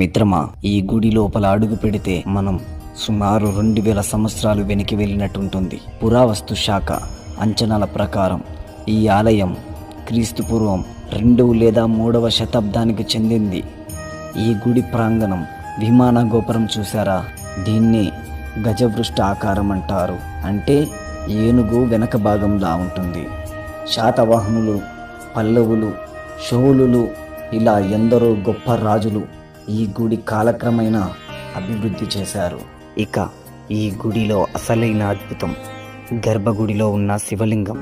మిత్రమా, ఈ గుడి లోపల అడుగు పెడితే మనం సుమారు 2000 సంవత్సరాలు వెనక్కి వెళ్ళినట్టుంటుంది. పురావస్తు శాఖ అంచనాల ప్రకారం ఈ ఆలయం క్రీస్తు పూర్వం 2 లేదా 3వ శతాబ్దానికి చెందింది. ఈ గుడి ప్రాంగణం విమాన గోపురం చూసారా, దీన్ని గజవృష్ట ఆకారం అంటారు. అంటే ఏనుగు వెనక భాగంలా ఉంటుంది. శాతవాహనులు, పల్లవులు, చోళులు ఇలా ఎందరో గొప్ప రాజులు ఈ గుడి కాలక్రమేణా అభివృద్ధి చేశారు. ఇక ఈ గుడిలో అసలైన అద్భుతం గర్భగుడిలో ఉన్న శివలింగం.